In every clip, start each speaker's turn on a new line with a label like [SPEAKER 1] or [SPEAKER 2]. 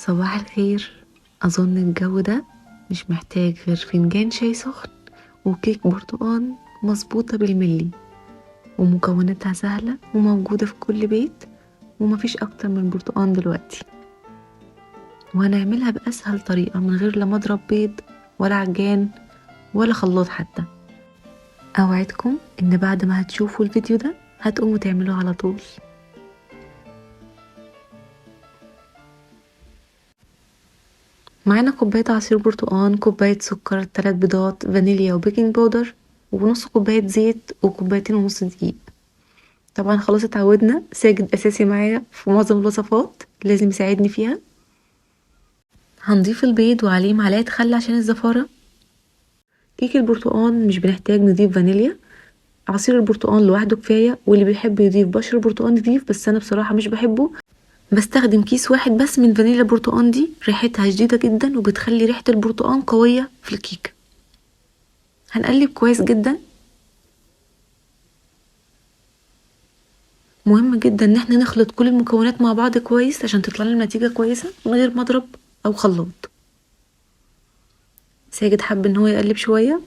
[SPEAKER 1] صباح الخير. أظن الجو ده مش محتاج غير فنجان شاي سخن وكيك برتقال مظبوطة بالملي، ومكوناتها سهلة وموجودة في كل بيت، ومفيش أكتر من البرتقال دلوقتي. وهنعملها بأسهل طريقة من غير لا مضرب بيض ولا عجان ولا خلاط حتى. أوعدكم إن بعد ما هتشوفوا الفيديو ده هتقوموا تعملوه على طول. معانا كوباية عصير برتقان، كوباية سكر، 3 بيضات، فانيليا وبيكنج باودر، ونص كوباية زيت، وكوبايتين ونص دقيق. طبعا خلاص اتعودنا، ساجد اساسي معايا في معظم الوصفات، لازم يساعدني فيها. هنضيف البيض وعليه معلقة خل عشان الزفارة. كيك البرتقان مش بنحتاج نضيف فانيليا، عصير البرتقان لوحده كفاية، واللي بيحب يضيف بشر برتقان يضيف، بس انا بصراحة مش بحبه. بستخدم كيس واحد بس من فانيليا البرتقان، دي ريحتها شديدة جدا وبتخلي ريحة البرتقان قوية في الكيك. هنقلب كويس جدا. مهم جدا ان احنا نخلط كل المكونات مع بعض كويس عشان تطلع لنا نتيجة كويسة من غير مضرب او خلاط. ساجد حب ان هو يقلب شوية.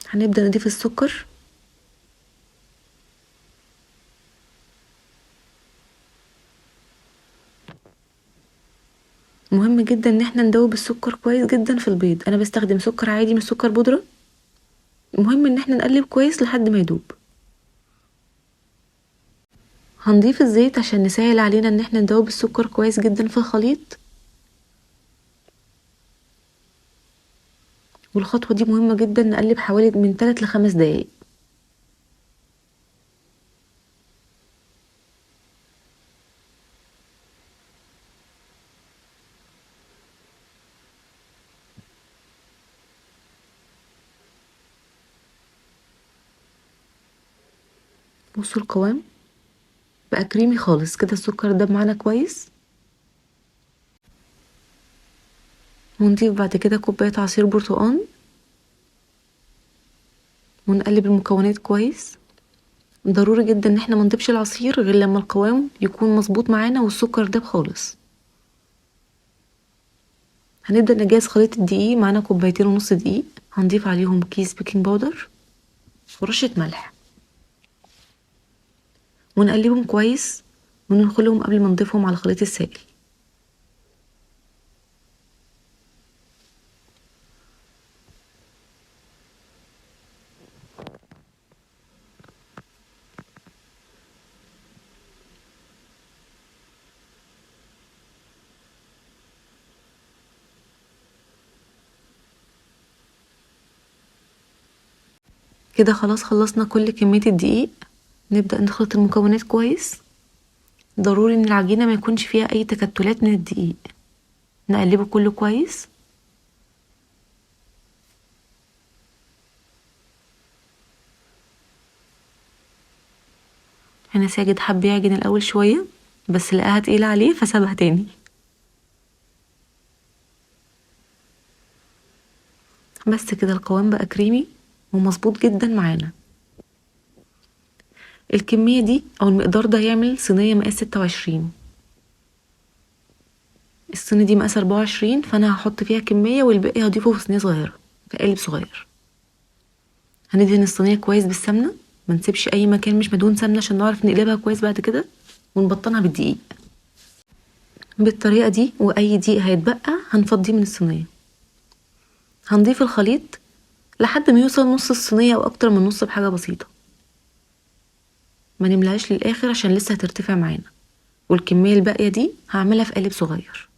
[SPEAKER 1] هنبدأ نضيف السكر. مهم جدا ان احنا ندوب السكر كويس جدا في البيض، انا بستخدم سكر عادي مش سكر بودرة. المهم ان احنا نقلب كويس لحد ما يدوب. هنضيف الزيت عشان نسهل علينا ان احنا ندوب السكر كويس جدا في الخليط. والخطوة دي مهمة جدا، نقلب حوالي من 3 ل5 دقايق. بصوا القوام بقى كريمي خالص كده، السكر ده معانا كويس. ونضيف بعد كده كوباية عصير برتقان، ونقلب المكونات كويس. ضروري جدا ان احنا ما نضيفش العصير غير لما القوام يكون مظبوط معانا والسكر داب خالص. هنبدأ نجهز خليط الدقيق. معانا كوبايتين ونص دقيق، هنضيف عليهم كيس بيكنج باودر ورشة ملح، ونقلبهم كويس وننخلهم قبل ما نضيفهم على الخليط السائل. كده خلاص خلصنا كل كمية الدقيق. نبدأ نخلط المكونات كويس. ضروري ان العجينة ما يكونش فيها اي تكتلات من الدقيق. نقلبه كله كويس. هنا ساجد حب يعجن الاول شوية، بس لقاها تقيلة عليه فسابها تاني. بس كده القوام بقى كريمي ومظبوط جدا معانا. الكمية دي او المقدار ده يعمل صينية مقاس 26. الصينية دي مقاس 24، فانا هحط فيها كمية والباقي هضيفه في صينية صغيرة في قالب صغير. هندهن الصينية كويس بالسمنة، ما نسيبش اي مكان مش مدهون سمنة عشان نعرف نقلبها كويس بعد كده. ونبطنها بالدقيق. بالطريقة دي واي دقيق هيتبقى هنفضيه من الصينية. هنضيف الخليط لحد ما يوصل نص الصينية او اكتر من نص بحاجة بسيطة. ما نملاش للاخر عشان لسه هترتفع معانا. والكمية الباقية دي هعملها في قالب صغير.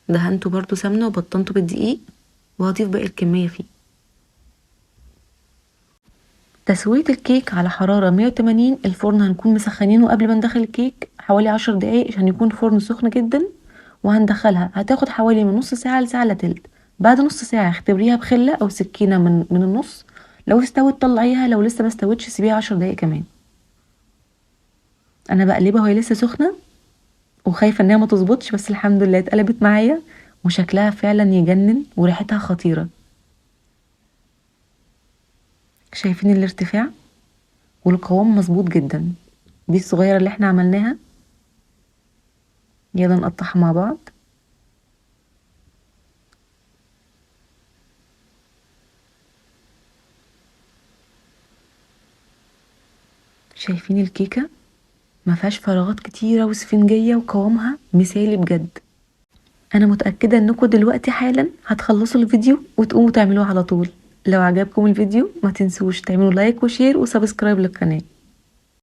[SPEAKER 1] دهنته برضو سمنة وبطنته بالدقيق، وهضيف باقي الكمية فيه. تسوية الكيك على حرارة 180. الفرن هنكون مسخنينه قبل ما ندخل الكيك حوالي 10 دقايق عشان يكون فرن سخن جدا. وهندخلها هتاخد حوالي من نص ساعة لساعة الا تلت. بعد نص ساعة اختبريها بخلة او سكينة من النص. لو استوت طلعيها، لو لسه ما استوتش سيبيها 10 دقايق كمان. انا بقلبها وهي لسه سخنة وخايفة انها ما تظبطش، بس الحمد لله اتقلبت معايا وشكلها فعلا يجنن وريحتها خطيرة. شايفين الارتفاع والقوام مظبوط جدا. دي الصغيرة اللي احنا عملناها. يلا نقطعها مع بعض. شايفين الكيكة ما فيهاش فراغات كتيرة وسفنجية وقوامها مثالي بجد. انا متأكدة انكم دلوقتي حالا هتخلصوا الفيديو وتقوموا تعملوه على طول. لو عجبكم الفيديو ما تنسوش تعملوا لايك وشير وسبسكرايب للقناة.